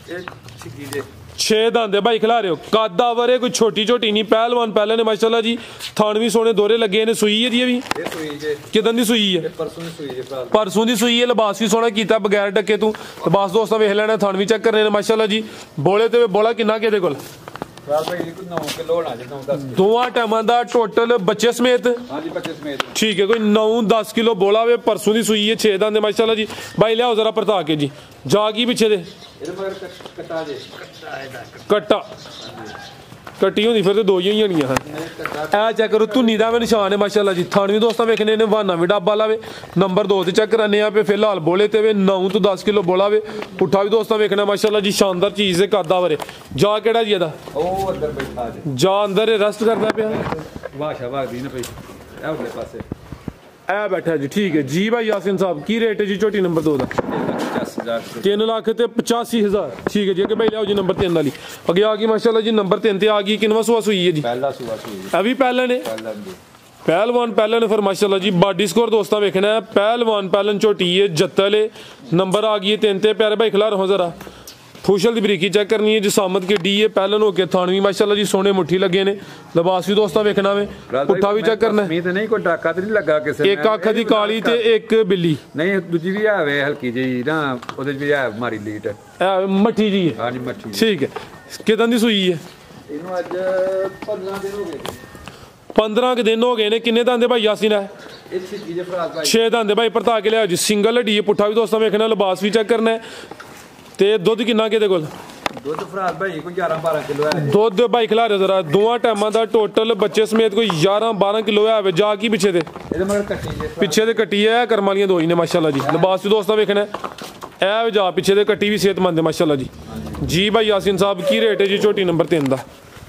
ਇਹ ਛਿੱਕੀ ਦੇ 6 ਦੰਦ ਹੈ ਭਾਈ ਖਿਲਾ ਰਹੇ ਹੋ। ਕਾਦਾ ਵਰੇ ਕੋਈ ਛੋਟੀ ਝੋਟੀ ਨਹੀਂ, ਪਹਿਲਵਾਨ ਪਹਿਲਨ ਨੇ ਮਾਸ਼ਾਅੱਲਾ ਜੀ। ਥਣ ਵੀ ਸੋਹਣੇ ਦੋਰੇ ਲੱਗੇ ਨੇ। ਸੂਈ ਹੈ ਜੀ ਇਹ ਵੀ? ਇਹ ਸੂਈ ਜੇ। ਕਿਦਾਂ ਦੀ ਸੂਈ ਹੈ? ਪਰਸੋਂ ਦੀ ਸੂਈ ਜੇ ਭਰਾ। ਪਰਸੋਂ ਦੀ ਸੂਈ ਹੈ। ਲਿਬਾਸ ਵੀ ਸੋਹਣਾ ਕੀਤਾ ਬਗੈਰ ਡੱਕੇ ਤੋਂ। ਲਿਬਾਸ ਦੋਸਤਾਂ ਵੇਖ ਲੈਣਾ, ਥਣ ਵੀ ਚੈੱਕ ਕਰਨੇ ਨੇ ਮਾਸ਼ਾਅੱਲਾ ਜੀ। ਬੋਲੇ ਤੇ ਬੋਲਾ ਕਿੰਨਾ ਕਿਹਦੇ ਕੋਲ? ਸਾਲ ਭਾਈ ਇਹ 9 ਕਿਲੋ ਹੋਣਾ ਜੇ, 9-10 ਦੋਵਾਂ ਟਾਈਮਾਂ ਦਾ ਟੋਟਲ ਬੱਚੇ ਸਮੇਤ? ਹਾਂਜੀ ਬੱਚੇ ਸਮੇਤ। ਠੀਕ ਹੈ ਕੋਈ 9-10 ਕਿਲੋ ਬੋਲਾ ਵੇ। ਪਰਸੋਂ ਦੀ ਸੂਈ ਹੈ, 6 ਦੰਦ ਦੇ ਮਾਸ਼ਾਅੱਲਾ ਜੀ। ਭਾਈ ਲਿਆਓ ਜ਼ਰਾ ਪਰਤਾ ਕੇ ਜੀ। ਜਾ ਕੀ ਪਿੱਛੇ ਦੇ ਇਹਦੇ ਮਗਰ ਕਟਾ ਜੇ। ਕੱਟਾ ਕੱਟੀ ਹੁੰਦੀ ਫਿਰ ਤੇ ਦੋ ਹੀ ਹੋਣੀਆਂ ਹਨ। ਇਹ ਚੈੱਕ ਕਰੋ, ਧੁੰਨੀ ਦਾ ਵੀ ਨਿਸ਼ਾਨ ਹੈ ਮਾਸ਼ਾਅੱਲਾ ਜੀ। ਥਣ ਵੀ ਦੋਸਤਾਂ ਵੇਖਣੇ ਨੇ, ਵਾਨਾ ਵੀ ਡੱਬਾ ਲਾਵੇ। ਨੰਬਰ 2 ਤੇ ਚੈੱਕ ਕਰਨੇ ਆ ਪੇ ਫਿਲਹਾਲ ਬੋਲੇ ਤੇ ਵੇ 9 ਤੋਂ 10 ਕਿਲੋ ਬੋਲਾ ਵੇ। ਪੁੱਠਾ ਵੀ ਦੋਸਤਾਂ ਵੇਖਣਾ ਮਾਸ਼ਾਅੱਲਾ ਜੀ। ਸ਼ਾਨਦਾਰ ਚੀਜ਼ ਹੈ, ਕਾਦਾ ਵਰੇ। ਜਾ ਕਿਹੜਾ ਜੀ ਇਹਦਾ? ਉਹ ਅੰਦਰ ਬੈਠਾ ਜੇ। ਜਾ ਅੰਦਰ ਰੈਸਟ ਕਰਦਾ ਪਿਆ। ਵਾਸ਼ਾ ਵਾਗਦੀ ਨਾ ਪਈ ਇਹ ਉਗਲੇ ਪਾਸੇ ਇਹ ਬੈਠਾ ਜੀ। ਠੀਕ ਹੈ ਜੀ। ਭਾਈ यासिन साहब ਕੀ ਰੇਟ ਹੈ ਜੀ ਝੋਟੀ ਨੰਬਰ 2 ਦਾ? 3,85,000 ਠੀਕ ਹੈ ਜੀ। ਅੱਗੇ ਭਾਈ ਲਿਆਓ ਜੀ ਨੰਬਰ 3 ਵਾਲੀ। ਅੱਗੇ ਆ ਗਈ ਮਾਸ਼ਾਅੱਲਾ ਜੀ ਨੰਬਰ 3 ਤੇ ਆ ਗਈ। ਕਿੰਨਵਾਂ ਸੂਆ ਸੂਈ ਹੈ ਜੀ? ਪਹਿਲਾ ਸੂਆ ਸੂਈ ਇਹ ਵੀ ਪਹਿਲਨ ਹੈ? ਪਹਿਲਾਂ ਦੀ ਪਹਿਲਵਾਨ ਪਹਿਲਨ ਫਿਰ ਮਾਸ਼ਾਅੱਲਾ ਜੀ। ਬਾਡੀ ਸਕੋਰ ਦੋਸਤਾਂ ਵੇਖਣਾ ਹੈ। ਪਹਿਲਵਾਨ ਪਹਿਲਨ ਝੋਟੀ ਹੈ, ਜੱਤਲ ਹੈ। ਨੰਬਰ ਆ ਗਈ 3 ਤੇ। ਪਿਆਰੇ ਭਾਈ ਖਿਲਾ ਰਹੋ ਜ਼ਰਾ। ਫੂਸ਼ਲ ਦੀ ਬਰੀਕੀ ਚੈੱਕ ਕਰਨੀ ਹੈ, ਜਸਾਮਤ ਕੇ ਡੀ ਹੈ। ਪਹਿਲਨ ਹੋ ਕੇ ਥਣ ਵੀ ਮਾਸ਼ਾਅੱਲਾ ਜੀ ਸੋਹਣੇ ਮੁੱਠੀ ਲੱਗੇ ਨੇ। ਲਿਬਾਸ ਵੀ ਦੋਸਤਾਂ ਵੇਖਣਾ ਵੇ। ਪੁੱਠਾ ਵੀ ਚੈੱਕ ਕਰਨਾ। ਮੀਤ ਨਹੀਂ ਕੋਈ ਡਾਕਾ ਤੇ ਨਹੀਂ ਲੱਗਾ ਕਿਸੇ ਇੱਕ ਅੱਖ ਦੀ ਕਾਲੀ ਤੇ ਇੱਕ ਬਿੱਲੀ। ਨਹੀਂ ਦੂਜੀ ਵੀ ਆਵੇ ਹਲਕੀ ਜਿਹੀ ਨਾ, ਉਹਦੇ ਵੀ ਆ ਮਾਰੀ ਲੀਟ। ਇਹ ਮੱਠੀ ਜੀ ਹੈ? ਹਾਂਜੀ ਮੱਠੀ। ਠੀਕ ਹੈ। ਕਿਦਾਂ ਦੀ ਸੂਈ ਹੈ? ਇਹਨੂੰ ਅੱਜ 15 ਦਿਨ ਹੋ ਗਏ। 15 ਕੁ ਦਿਨ ਹੋ ਗਏ ਨੇ। ਕਿੰਨੇ ਦੰਦ ਭਾਈ यासिन ਹੈ? ਇਹ ਛਿੱਕੀ ਜੇ ਫਰਾਜ਼ ਭਾਈ 6 ਦੰਦ ਭਾਈ ਪਰਤਾ ਕੇ ਲਿਆਓ ਜੀ। ਸਿੰਗਲ ਹੱਡੀ ਹੈ। ਪੁੱਠਾ ਵੀ ਦੋਸਤਾਂ ਵੇਖਣਾ, ਲਿਬਾਸ ਵੀ ਚੈੱਕ ਕਰਨਾ ਤੇ ਦੁੱਧ ਕਿੰਨਾ ਕਿਹਦੇ ਕੋਲ? ਦੁੱਧ ਫਰਾਜ਼ ਭਾਈ ਕੋਈ 11-12 ਕਿਲੋ ਹੈ। ਦੁੱਧ ਭਾਈ ਖਿਲਾ ਰਿਹਾ ਜ਼ਰਾ। ਦੋਵਾਂ ਟਾਈਮਾਂ ਦਾ ਟੋਟਲ ਬੱਚੇ ਸਮੇਤ ਕੋਈ 11-12 ਕਿਲੋ ਹੈ। ਜਾ ਕੀ ਪਿੱਛੇ ਦੇ? ਇਹਦੇ ਮਗਰ ਕੱਟੀ ਜੇ। ਪਿੱਛੇ ਦੇ ਕੱਟੀ ਹੈ, ਕਰਮ ਵਾਲੀਆਂ ਦੋ ਹੀ ਨੇ ਮਾਸ਼ਾਅੱਲਾ ਜੀ। ਲਿਬਾਸ ਵੀ ਦੋਸਤਾਂ ਵੇਖਣਾ। ਇਹ ਜਾ ਪਿੱਛੇ ਦੇ ਕੱਟੀ ਵੀ ਸਿਹਤਮੰਦ ਹੈ ਮਾਸ਼ਾਅੱਲਾ ਜੀ। ਜੀ ਭਾਈ यासिन साहब ਕੀ ਰੇਟ ਹੈ ਜੀ ਝੋਟੀ ਨੰਬਰ 3 ਦਾ?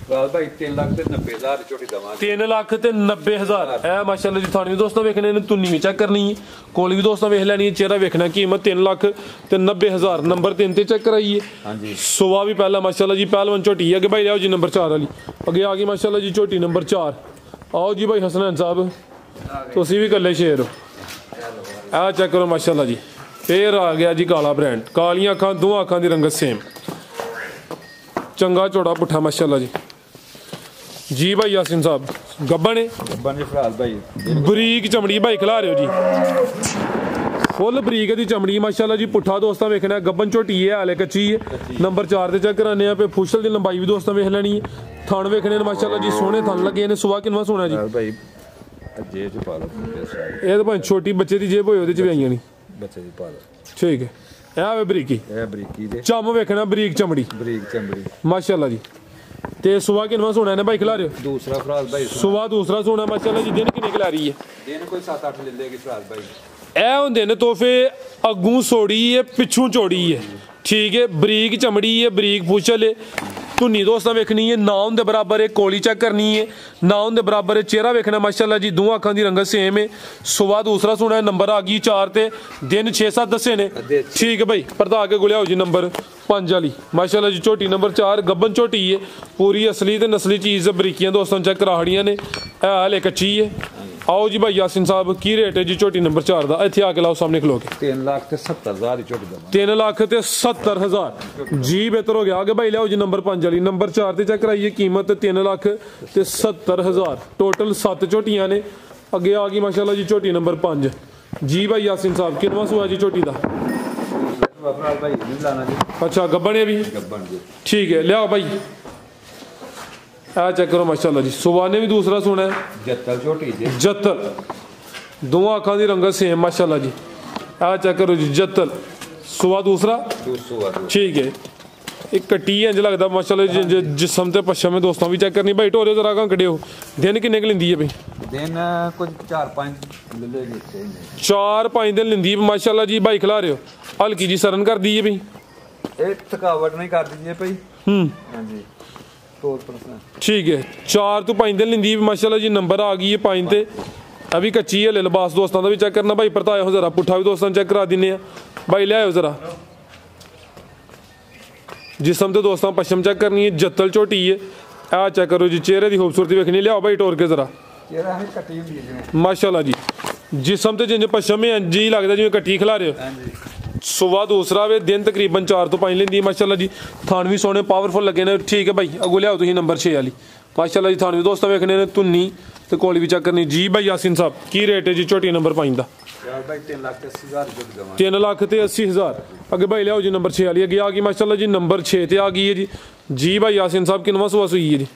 ਫਰਾਜ਼ ਭਾਈ 3,90,000 ਝੋਟੀ ਦਵਾਂਗੇ। 3,90,000 ਇਹ ਮਾਸ਼ਾਅੱਲਾ ਜੀ। ਥਾਣੀ ਵੀ ਦੋਸਤਾਂ ਵੇਖਣੇ ਨੇ, ਧੁੰਨੀ ਵੀ ਚੈੱਕ ਕਰਨੀ ਹੈ, ਕੋਲ ਵੀ ਦੋਸਤਾਂ ਵੇਖ ਲੈਣੀ ਹੈ, ਚਿਹਰਾ ਵੇਖਣਾ। ਕੀਮਤ 3,90,000 ਨੰਬਰ 3 ਤੇ ਚੈੱਕ ਕਰਾਈਏ। ਹਾਂਜੀ ਸੁਬਾ ਵੀ ਪਹਿਲਾਂ ਮਾਸ਼ਾਅੱਲਾ ਜੀ ਪਹਿਲਵਾਨ ਝੋਟੀ ਹੈ। ਅੱਗੇ ਭਾਈ ਲਿਆਓ ਜੀ ਨੰਬਰ 4 ਵਾਲੀ। ਅੱਗੇ ਆ ਗਈ ਮਾਸ਼ਾਅੱਲਾ ਜੀ ਝੋਟੀ ਨੰਬਰ 4। ਆਓ ਜੀ ਭਾਈ ਹਸਨੈਨ ਸਾਹਿਬ, ਤੁਸੀਂ ਵੀ ਇਕੱਲੇ ਸ਼ੇਰ ਹੋ। ਆ ਚੈੱਕ ਕਰੋ ਮਾਸ਼ਾਅੱਲਾ ਜੀ। फिर आ गया जी काला ब्रांड, कालियां अखां, दो अखां की रंगत सेम, चंगा चौड़ा पुट्ठा माशाल्लाह जी। जी भाई यासिन साहब गब्बन है, गब्बन जी फिलहाल भाई बरीक चमड़ी भाई खिला रहे हो जी, फुल बरीक दी चमड़ी माशाल्लाह जी। पुट्ठा दोस्तां वेखना गब्बन झोटी है, हाले कच्ची है। नंबर 4 ते चेक कराने पे फुशल दी लंबाई भी दोस्तां वेख लैनी है। थन वेखने ने माशाल्लाह जी, सोहने थन लगे ने। सुबह किनवा सोना जी भाई जेब च पा लो, ये तो भाई छोटी बच्चे दी जेब होए ओदे च भी आईयां नहीं, बच्चे दी पा लो। ठीक है, ए वे बरीकी, ए बरीकी दे चम वेखना बरीक चमड़ी बरीक चमड़ी माशाल्लाह जी। ते सुबह किनवा सोना ने भाई खिला रहे हो? दूसरा फिलहाल भाई सुबह दूसरा सोना माशाल्लाह जी। दिन किन्ने खिला रही है? दिन कोई 7-8 ले लेगी फिलहाल भाई। ए होंदे ने तोहफे, अग्गू सोड़ी है पिछू चौड़ी है, ठीक है। बरीक चमड़ी है, बरीक पूछल है, धुनी दोस्तां वेखनी है, ना उनके बराबर है। कोली चेक करनी है, ना उनके बराबर है। चेहरा वेखना माशाल्लाह जी, दो अखां की रंगत सेम है। सुबह दूसरा सोना है, नंबर आ गई 4 ते दिन 6-7 दसे ने, ठीक है भाई। परदा के गुलिया हो जी नंबर 5 वाली माशाल्लाह जी। झोटी नंबर 4 गब्बन झोटी है, पूरी असली ते नस्ली चीज़। बरीकियां दोस्तों चेक कराहड़ियां ने, हाले कच्ची है। आओ जी भाई यासिन साहब की रेट है जी झोटी नंबर 4 का? इत्थे आके लाओ सामने खलो के। 3,70,000 की झोटी दवा। 3,70,000 जी, बेहतर हो गया। आगे भाई लियाओ जी नंबर 5 वाली। नंबर 4 ते चेक कराइए, कीमत 3,70,000। टोटल 7 झोटियां ने। अगे आ गई माशाल्लाह जी झोटी नंबर 5 जी। भाई यासिन साहब किनवा सुआ जी झोटी का? भाई लाना जी। अच्छा गब्बन है भी, गब्बन जी, ठीक है। लियाओ भाई चेक करो माशाल्लाह जी। सुबह ने भी दूसरा सुना है, जत्तल झोटी जी, जत्तल, दो अखां की रंगत सेम माशाल्लाह जी। चेक करो जी जत्तल, सुबह दूसरा, ठीक है। एक कट्टी है, इंज लगता माशाल्लाह जी जिसम ते पश्चिम में दोस्तों भी चेक करनी। भाई ढोरे जरा कहाँ कड़े हो? दिन किन्ने क लिंदी है भाई? दिन कुछ 4-5 दिन लिंदी माशाल्लाह जी। भाई खिला रहे हो, हल्की जी सरन कर दी है भाई, थकावट नहीं कर दी भाई। हाँ जी, ठीक है। 4 तो 5 दिन लिंदी माशाल्लाह जी। नंबर आ गई है 5 ते, अभी कच्ची है। लिबास दोस्तों का भी चेक करना भाई। परताया हो जरा, पुट्ठा भी दोस्तों चेक करा दिने भाई। ले आयो जरा जिसम तो दोस्तों पश्चिम चेक करनी है। जत्तल झोटी है, चेक करो जी। चेहरे की खूबसूरती वेखनी। लियाओ भाई टोर के जरा माशाल्लाह जी। जिसम तो जिंज पश्चिम में जी लगता जिवें कट्टी खिला रहे हो। सुबह दूसरा वे, दिन तकरीबन 4 तो 5 लेंदी माशाल्लाह जी। थान भी सोने पावरफुल लगे ने, ठीक है भाई। अगो लियाओ तुसीं नंबर 6 वाली माशाल्लाह जी। थान भी दोस्तों वेखने ने, धुन्नी ते कोली भी चेक करनी जी। भाई यासिन साहब की रेट है जी झोटी नंबर 5 का? 3,80,000। अगे भाई लियाओ जी नंबर 6 वाली। अगे आ गई माशाल्लाह जी नंबर 6 ते आ गई है जी। जी भाई यासिन साहब किनवा सुबह सुई है जी?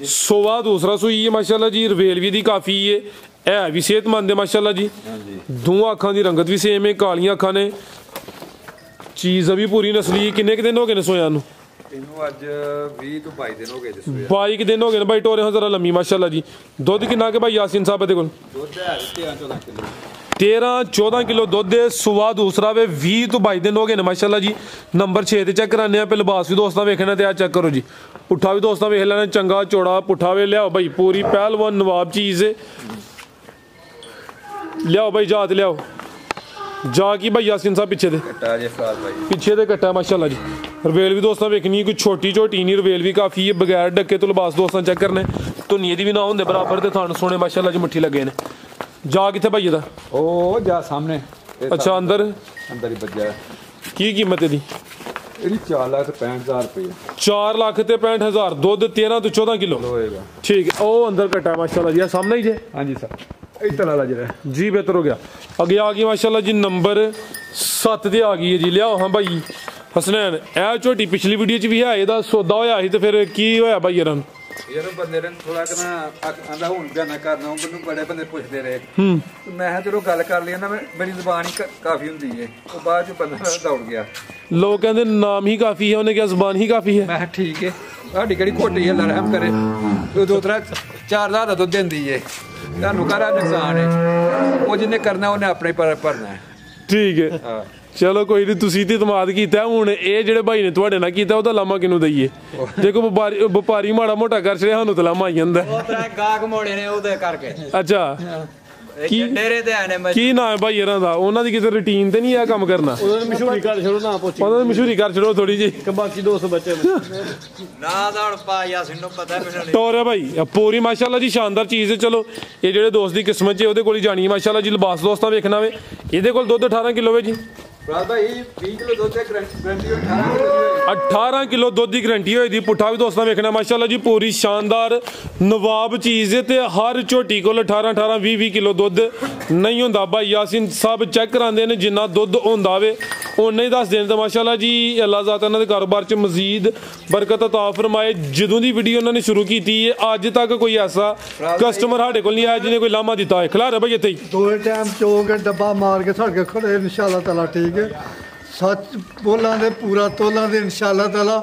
सुबह दूसरा सुई है माशाल्लाह जी। रवेल भी दी काफ़ी है भी सेहतमंद है माशाल्लाह जी। दो अखां की रंगत भी सेम है, कालियां अखां ने। चीज़ अभी पूरी नस्ली। किन्ने दिन हो गए ने सोया नूं? 20 तो 22 दिन हो गए। 22 दिन हो गए भाई। टोरे जरा लम्मी माशाल्लाह जी। दुध किन्ना के भाई यासिन साहब को? 13-14 किलो दुध है। सुबह दूसरा वे 20 तो 22 दिन हो गए माशाल्लाह जी। नंबर 6 ते चेक कराने पे। लिबास भी दोस्तों वेखना ते चेक करो जी। पुट्ठा भी दोस्तों वेख लेना, चंगा चौड़ा पुट्ठा वे। लियाओ भाई पूरी पहलवान नवाब चीज़ है। लियाओ भाई जात लियाओ जा की भाई यासिन साहब पीछे दे कट्टा माशाल्लाह जी। रवेल भी दोस्तों वेखनी, कोई छोटी झोटी नहीं, रवेल भी काफ़ी है। बगैर डक्के तो लिबास दोस्तों चेक करने। धुनिए दी भी ना होंदे बराबर ते थान सोने माशाल्लाह जी मुट्ठी लगे ने। जा किथे भाई दा? ओ जा सामने। अच्छा अंदर ही बजा। की कीमत है दी? 4,65,000 रुपये। 4,65,000। दुध 13 तो 14 किलो होएगा, ठीक है। ओ अंदर कट्टा है माशाल्लाह जी। सामने ही जे? हाँ जी सर, इतना ला जरा जी। बेहतर हो गया। अगे आ गई माशाल्लाह जी नंबर 7 ते आ गई है जी। लियाओ हाँ भाई हसनैन। ए झोटी पिछली वीडियो च भी है, ਇਹਦਾ सौदा होया ही, तो फिर की होया भाई यार? यार बंदे ने थोड़ा कहना आंदा हुन बयाना करना, मैनू बड़े बंदे पुछदे रहे। मैं चलो गल कर लिया ना, मेरी जुबान ही काफी हुंदी है। तो बाद च बंदा दौड़ गया। लोग कहंदे नाम ही काफी है, उन्हें क्या जुबान ही काफी है। मैं ठीक है, साडी केड़ी खोटी है, लड़हम करे। 2-4 ਦਾ ਦੁੱਧ ਦਿੰਦੀ ਏ, ਤੁਹਾਨੂੰ ਕਾਹਦਾ ਨੁਕਸਾਨ ਹੈ? ਉਹ ਜਿਹਨੇ ਕਰਨਾ ਉਹਨੇ ਆਪਣੇ ਪਰ ਭਰਨਾ ਹੈ। ठीक है चलो कोई नहीं, तुसी ते इतमाद कीता। हुण ये जेड़े भाई ने तुहाडे नाल कीता ओहदा लामा किनू दईए? देखो व्यापारी माड़ा मोटा कर छड़े, सानू तो लामा आई जांदा। गाहक मोड़े ने ओहदे करके। अच्छा ਡੇਰੇ ਤੇ ਆਨੇ ਮੈਂ ਕੀ ਨਾਂ ਹੈ ਭਾਈ ਇਹਨਾਂ ਦਾ? ਉਹਨਾਂ ਦੀ ਕਿਸੇ ਰੁਟੀਨ ਤੇ ਨਹੀਂ ਇਹ ਕੰਮ ਕਰਨਾ? ਉਹਨਾਂ ਦੀ ਮਸ਼ਹੂਰੀ ਕਰ ਛੱਡੋ ਨਾ ਪੁੱਛੀ, ਉਹਨਾਂ ਦੀ ਮਸ਼ਹੂਰੀ ਕਰ ਛੱਡੋ ਥੋੜੀ ਜੀ। ਬਾਕੀ 200 ਬੱਚੇ ਨਾ ਦਾ ਹੁਣ ਪਾ ਯਾਸਿਨ ਨੂੰ ਪਤਾ ਮੈਨੂੰ ਨਹੀਂ। ਟੋਰ ਹੈ ਭਾਈ ਪੂਰੀ ਮਾਸ਼ਾਅੱਲਾ ਜੀ, ਸ਼ਾਨਦਾਰ ਚੀਜ਼ ਹੈ। ਚਲੋ ਇਹ ਜਿਹੜੇ ਦੋਸਤ ਦੀ ਕਿਸਮਤ 'ਚ ਉਹਦੇ ਕੋਲ ਹੀ ਜਾਣੀ ਮਾਸ਼ਾਅੱਲਾ ਜੀ। ਲਿਬਾਸ ਦੋਸਤਾਂ ਵੇਖਣਾ ਵੇ, ਇਹਦੇ ਕੋਲ ਦੁੱਧ 18 ਕਿਲੋ ਹੈ ਜੀ। ਰਾਤ ਭਾਈ 20 ਕਿਲੋ ਦੁੱਧ ਦੀ ਗਰੰਟੀ 18 ਕਿਲੋ ਦੁੱਧ ਦੀ ਗਰੰਟੀ ਹੋਈ ਦੀ। ਪੁੱਠਾ ਵੀ ਦੋਸਤਾਂ ਵੇਖਣਾ ਮਾਸ਼ਾਅੱਲਾ ਜੀ, ਪੂਰੀ ਸ਼ਾਨਦਾਰ ਨਵਾਬ ਚੀਜ਼ ਹੈ। ਤੇ ਹਰ ਝੋਟੀ ਕੋਲ 18 20 ਕਿਲੋ ਦੁੱਧ ਨਹੀਂ ਹੁੰਦਾ। ਭਾਈ ਯਾਸਿਨ ਸਭ ਚੈੱਕ ਕਰਾਉਂਦੇ ਨੇ, ਜਿੰਨਾ ਦੁੱਧ ਹੁੰਦਾ ਵੇ ਉਨਾ ਹੀ ਦੱਸ ਦੇਣ। ਤਾਂ ਮਾਸ਼ਾਅੱਲਾ ਜੀ ਅੱਲਾਹ ਜ਼ਾਤ ਇਹਨਾਂ ਦੇ ਕਾਰੋਬਾਰ 'ਚ ਮਜ਼ੀਦ ਬਰਕਤ ਅਤਾ ਫਰਮਾਏ। ਜਦੋਂ ਦੀ ਵੀਡੀਓ ਉਹਨਾਂ ਨੇ ਸ਼ੁਰੂ ਕੀਤੀ ਹੈ ਅੱਜ ਤੱਕ ਕੋਈ ਐਸਾ ਕਸਟਮਰ ਸਾਡੇ ਕੋਲ ਨਹੀਂ ਆਇਆ ਜਿਹਨੇ ਕੋਈ ਲਾਮਾ ਦਿੱਤਾ ਹੈ। ਖਿਲਾ ਰਿਹਾ ਭਾਈ ਇੱਥੇ ਹੀ ਦੋਏ ਟਾਈਮ ਚੋ ਕੇ ਡੱਬਾ ਮਾਰ ਕੇ ਸਾਡੇ ਖੜੇ ਇਨਸ਼ਾਅੱਲਾ ਤਾਲਾ। ਠੀਕ ਹੈ, ਸੱਚ ਬੋਲਾਂ ਦੇ ਪੂਰਾ ਤੋਲਾਂ ਦੇ ਇਨਸ਼ਾਅੱਲਾ ਤਾਲਾ।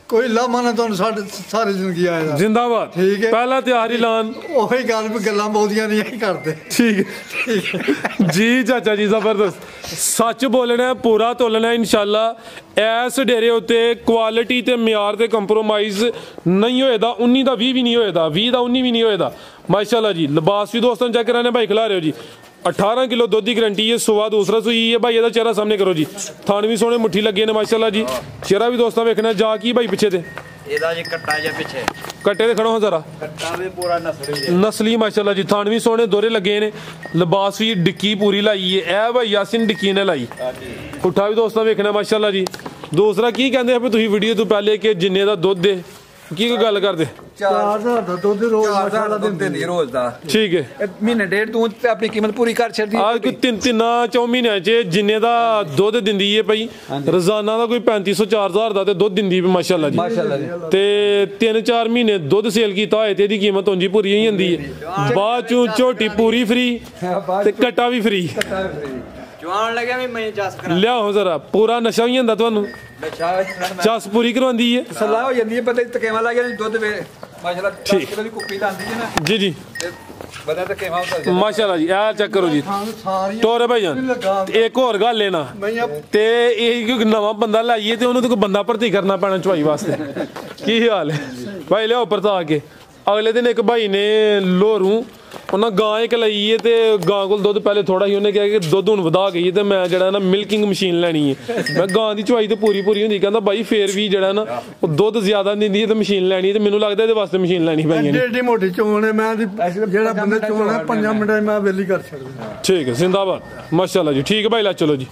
ਕੋਈ ਲਾਮਾ ਨਾ ਤੁਹਾਨੂੰ ਸਾਡੇ ਸਾਰੀ ਜ਼ਿੰਦਗੀ ਆਏਗਾ। ਜ਼ਿੰਦਾਬਾਦ। ਠੀਕ ਹੈ, ਪਹਿਲਾ ਤਿਆਰ ਐਲਾਨ। ਉਹੀ ਗੱਲ ਵੀ ਗੱਲਾਂ ਬਹੁਤੀਆਂ ਨਹੀਂ ਕਰਦੇ। ਠੀਕ ਹੈ ਜੀ ਚਾਚਾ ਜੀ, ਜ਼ਬਰਦਸਤ। ਸੱਚ ਬੋਲਣਾ ਹੈ, ਪੂਰਾ ਤੋਲਣਾ ਹੈ ਇਨਸ਼ਾਅੱਲਾ। ਇਸ ਡੇਰੇ ਉੱਤੇ ਕੁਆਲਿਟੀ ਤੇ ਮਿਆਰ ਤੇ ਕੰਪਰੋਮਾਈਜ਼ ਨਹੀਂ ਹੋਏਦਾ। 19 ਦਾ 20 ਵੀ ਨਹੀਂ ਹੋਏਦਾ, 20 ਦਾ 19 ਵੀ ਨਹੀਂ ਹੋਏਦਾ ਮਾਸ਼ਾਅੱਲਾ ਜੀ। ਲਿਬਾਸ ਵੀ ਦੋਸਤਾਂ ਚੈੱਕ ਕਰਾਣੇ ਭਾਈ, ਖਿਲਾ ਰਹੇ ਹੋ ਜੀ। 18 ਕਿਲੋ ਦੁੱਧ ਦੀ ਗਰੰਟੀ ਹੈ। ਸੁਆ ਦੂਸਰਾ ਸੂਈ ਹੈ ਭਾਈ। ਇਹਦਾ ਚਿਹਰਾ ਸਾਹਮਣੇ ਕਰੋ ਜੀ। ਥਣ ਵੀ ਸੋਹਣੇ ਮੁੱਠੀ ਲੱਗੇ ਨੇ ਮਾਸ਼ਾਅੱਲਾ ਜੀ। ਚਿਹਰਾ ਵੀ ਦੋਸਤਾਂ ਵੇਖਣਾ। ਜਾ ਕੀ ਭਾਈ ਪਿੱਛੇ ਤੇ ਇਹਦਾ ਜੀ ਕੱਟਾ ਜਾਂ ਪਿੱਛੇ ਕੱਟੇ ਤੇ ਖੜੋ ਜ਼ਰਾ। ਕੱਟਾ ਵੀ ਪੂਰਾ ਨਸਲੀ ਨਸਲੀ ਮਾਸ਼ਾਅੱਲਾ ਜੀ। ਥਣ ਵੀ ਸੋਹਣੇ ਦੋਰੇ ਲੱਗੇ ਨੇ। ਲਿਬਾਸ ਵੀ ਡਿੱਕੀ ਪੂਰੀ ਲਾਈ ਹੈ। ਇਹ ਭਾਈ ਯਾਸਿਨ ਡਿੱਕੀ ਨੇ ਲਾਈ। ਪੁੱਠਾ ਵੀ ਦੋਸਤਾਂ ਵੇਖਣਾ ਮਾਸ਼ਾਅੱਲਾ ਜੀ। ਦੂਸਰਾ ਕੀ ਕਹਿੰਦੇ ਆ ਵੀ ਤੁਸੀਂ ਵੀਡੀਓ ਤੋਂ ਪਹਿਲੇ ਕਿ ਜਿੰਨੇ ਦਾ ਦੁੱਧ ਦੇ ਕੀ ਕੋਈ ਗੱਲ ਕਰਦੇ? 4000 ਦਾ ਦੁੱਧ ਰੋਜ਼ ਮਾਸ਼ਾਅੱਲਾ ਦਿੰਦੇ ਨਹੀਂ ਰੋਜ਼ ਦਾ। ਠੀਕ ਹੈ, ਮਹੀਨੇ ਡੇਢ ਤੂੰ ਤੇ ਆਪਣੀ ਕੀਮਤ ਪੂਰੀ ਕਰ ਛੱਡਦੀ। ਆ ਕੋਈ ਤਿੰਨਾਂ 4 ਮਹੀਨਿਆਂ 'ਚ ਜਿੰਨੇ ਦਾ ਦੁੱਧ ਦਿੰਦੀ ਹੈ ਭਾਈ। ਰੋਜ਼ਾਨਾ ਦਾ ਕੋਈ 3500 4000 ਦਾ ਤੇ ਦੁੱਧ ਦਿੰਦੀ ਵੀ ਮਾਸ਼ਾਅੱਲਾ ਜੀ। ਤੇ 3-4 ਮਹੀਨੇ ਦੁੱਧ ਸੇਲ ਕੀਤਾ ਹੋਏ ਤੇ ਇਹਦੀ ਕੀਮਤ ਉਂਝ ਹੀ ਪੂਰੀ ਹੀ ਜਾਂਦੀ ਹੈ। ਬਾਅਦ ਚੋਂ ਝੋਟੀ ਪੂਰੀ ਫ੍ਰੀ ਤੇ ਕੱਟਾ ਵੀ ਫ੍ਰੀ। ਜਵਾਨ ਲੱਗਿਆ ਵੀ ਮੈਂ ਜਸ ਕਰਾਂ ਲਿਆਓ ਜ਼ਰਾ। ਪੂਰਾ ਨਸ਼ਾ ਵੀ ਹੁੰਦਾ ਤੁਹਾਨੂੰ? ਚਸ ਪੂਰੀ ਕਰਵਾਉਂਦੀ ਹੈ। ਸਲਾਹ ਹੋ ਜਾਂਦੀ ਹੈ ਪਤਾ ਤਕੇਵਾ ਲੱਗ ਗਿਆ ਦੁੱਧ ਵੇ ਮਾਸ਼ਾਅੱਲਾ। 10 ਕਿਲੋ ਦੀ ਕੁੱਪੀ ਲਾਂਦੀ ਹੈ ਨਾ ਜੀ ਜੀ ਬਦਾ ਤਕੇਵਾ ਹੁੰਦਾ ਮਾਸ਼ਾਅੱਲਾ ਜੀ। ਇਹ ਚੈੱਕ ਕਰੋ ਜੀ। ਟੋਰੇ ਭਾਈ ਜਾਨ ਇੱਕ ਹੋਰ ਗੱਲ ਲੈਣਾ ਤੇ ਇਹ ਕੋਈ ਨਵਾਂ ਬੰਦਾ ਲਾਈਏ ਤੇ ਉਹਨੂੰ ਤੇ ਕੋਈ ਬੰਦਾ ਭਰਤੀ ਕਰਨਾ ਪੈਣਾ ਚਵਾਈ ਵਾਸਤੇ। ਕੀ ਹਾਲ ਹੈ ਭਾਈ? ਲਿਆਓ ਪਰਤਾ ਆ ਕੇ। ਅਗਲੇ ਦਿਨ ਇੱਕ ਭਾਈ ਨੇ ਲੋਰੂ ਉਹਨਾਂ ਗਾਂ ਇੱਕ ਲਈ ਹੈ ਤੇ ਗਾਂ ਕੋਲ ਦੁੱਧ ਪਹਿਲੇ ਥੋੜਾ ਹੀ, ਉਹਨੇ ਕਿਹਾ ਕਿ ਦੁੱਧ ਹੁਣ ਵਧਾ ਗਈ ਤੇ ਮੈਂ ਜਿਹੜਾ ਨਾ ਮਿਲਕਿੰਗ ਮਸ਼ੀਨ ਲੈਣੀ ਹੈ। ਮੈਂ ਗਾਂ ਦੀ ਚਵਾਈ ਤੇ ਪੂਰੀ ਹੁੰਦੀ। ਕਹਿੰਦਾ ਬਾਈ ਫੇਰ ਵੀ ਜਿਹੜਾ ਨਾ ਉਹ ਦੁੱਧ ਜ਼ਿਆਦਾ ਦਿੰਦੀ ਹੈ ਤੇ ਮਸ਼ੀਨ ਲੈਣੀ, ਤੇ ਮੈਨੂੰ ਲੱਗਦਾ ਇਹਦੇ ਵਾਸਤੇ ਮਸ਼ੀਨ ਲੈਣੀ ਪੈਣੀ ਹੈ। ਏਡੀ ਮੋਟੀ ਚੋਣ ਹੈ। ਮੈਂ ਜਿਹੜਾ ਬੰਦੇ ਚੋਣ ਹੈ 5 ਮਿੰਟਾਂ ਮੈਂ ਵੇਲੀ ਕਰ ਛੱਡਦਾ। ਠੀਕ ਹੈ, ਜ਼ਿੰਦਾਬਾਦ ਮਾਸ਼ਾਅੱਲਾ ਜੀ। ਠੀਕ ਹੈ ਭਾਈ, ਲੈ ਚਲੋ ਜੀ।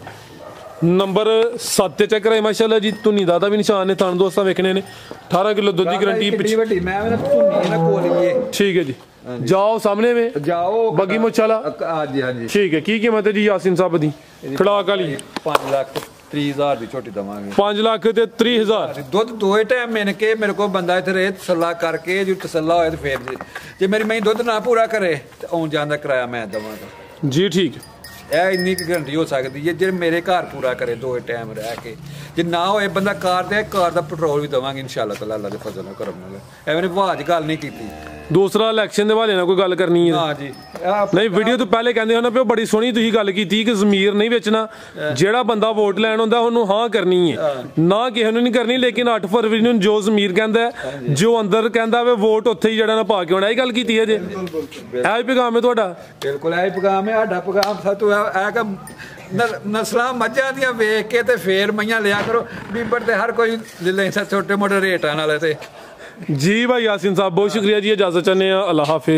ਨੰਬਰ 7 ਤੇ ਚੈੱਕ ਕਰਾਏ ਮਾਸ਼ਾਅੱਲਾ ਜੀ। ਧੁਨੀ ਦਾ ਵੀ ਨਿਸ਼ਾਨ ਨੇ। ਥਣ ਦੋਸਤਾਂ ਵੇਖਣੇ ਨੇ। 18 ਕਿਲੋ ਦੁੱਧ ਦੀ ਗਰੰਟੀ ਪਿੱਛੇ ਵੱਡੀ ਮੈਂ ਨਾ ਧੁੰਨੀ ਨਾ ਕੋਲੀਏ। ਠੀਕ ਹੈ ਜੀ। ਜਾਓ ਸਾਹਮਣੇ ਵੇ ਜਾਓ ਬੱਗੀ ਮੁੱਛਾਲਾ। ਹਾਂਜੀ ਹਾਂਜੀ ਠੀਕ ਹੈ। ਕੀ ਕੀਮਤ ਹੈ ਜੀ ਯਾਸਿਨ ਸਾਹਿਬ ਦੀ ਖੜਾਕ ਵਾਲੀ? 5,30,000 ਦੀ ਛੋਟੀ ਦਵਾਂਗੇ। 5 ਲੱਖ ਤੇ 30,000 ਦੁੱਧ ਦੋਏ ਟਾਈਮ ਮਿਲ ਕੇ ਮੇਰੇ ਕੋਲ ਬੰਦਾ ਇੱਥੇ ਰਹੇ ਤਸੱਲਾ ਕਰਕੇ, ਜੇ ਤਸੱਲਾ ਹੋਏ ਤੇ ਫੇਰ ਜੇ ਮੇਰੀ ਮੈਂ ਦੁੱਧ ਨਾ ਪੂਰਾ ਕਰੇ ਤੇ ਆਉਣ ਜਾਣ ਦਾ ਕਿਰਾਇਆ ਮੈਂ ਦੇਵਾਂਗਾ ਜੀ। ਠੀਕ ਇਹ ਇੰਨੀ ਕੁ ਗਰੰਟੀ ਹੋ ਸਕਦੀ ਹੈ ਜੇ ਮੇਰੇ ਘਰ ਪੂਰਾ ਕਰੇ ਦੋਏ ਟਾਈਮ ਰਹਿ ਕੇ। ਜੇ ਨਾ ਹੋਏ ਬੰਦਾ ਕਾਰ ਦਾ ਪੈਟਰੋਲ ਵੀ ਦੇਵਾਂਗੇ ਇਨਸ਼ਾਅੱਲਾ ਤਾਲਾ ਅੱਲਾ ਦੇ ਫਜ਼ਲ ਨਾਲ ਕਰਮ ਨਾਲ। ਐਵੇਂ ਨੇ ਵਾਜ ਗੱਲ ਨਹੀਂ ਕੀਤੀ। ਦੂਸਰਾ ਇਲੈਕਸ਼ਨ ਦੇ ਹਵਾਲੇ ਨਾਲ ਕੋਈ ਗੱਲ ਕਰਨੀ ਹੈ? ਹਾਂ ਜੀ। ਨਹੀਂ, ਵੀਡੀਓ ਤੋਂ ਪਹਿਲੇ ਕਹਿੰਦੇ ਹੋ ਨਾ ਵੀ ਉਹ ਬੜੀ ਸੋਹਣੀ ਤੁਸੀਂ ਗੱਲ ਕੀਤੀ ਕਿ ਜ਼ਮੀਰ ਨਹੀਂ ਵੇਚਣਾ। ਜਿਹੜਾ ਬੰਦਾ ਵੋਟ ਲੈਣ ਹੁੰਦਾ ਉਹਨੂੰ ਹਾਂ ਕਰਨੀ ਹੈ, ਨਾ ਕਿਸੇ ਨੂੰ ਨਹੀਂ ਕਰਨੀ। ਲੇਕਿਨ 8 ਫਰਵਰੀ ਨੂੰ ਜੋ ਜ਼ਮੀਰ ਕਹਿੰਦਾ, ਜੋ ਅੰਦਰ ਕਹਿੰਦਾ ਵੇ ਵੋਟ ਉੱਥੇ ਹੀ ਜਿਹੜਾ ਨਾ ਪਾ ਕੇ ਆਉਣਾ। ਇਹ ਗੱਲ ਕੀਤੀ ਹੈ ਜੇ? ਇਹ ਹੀ ਪੈਗਾਮ ਹੈ ਤੁਹਾਡਾ? ਬਿਲਕੁਲ ਇਹ ਪੈਗਾਮ ਹੈ ਸਾਡਾ। ਪੈਗਾਮ ਸਾਤੋਂ ਇਹ ਕਿ ਨਸਲਾਂ ਮੱਝਾਂ ਦੀਆਂ ਵੇਖ ਕੇ ਤੇ ਫੇਰ ਮਈਆਂ ਲਿਆ ਕਰੋ। ਬੀਬਰ ਤੇ ਹਰ ਕੋਈ ਲੈ ਛੋਟੇ ਮੋਟੇ ਰੇਟਾਂ ਨਾਲ ਤੇ। ਜੀ ਭਾਈ ਯਾਸਿਨ ਸਾਹਿਬ ਬਹੁਤ ਸ਼ੁਕਰੀਆ ਜੀ। ਇਜਾਜ਼ਤ ਚਾਹੁੰਦੇ ਹਾਂ। ਅੱਲਾਹ ਹਾਫਿਜ਼।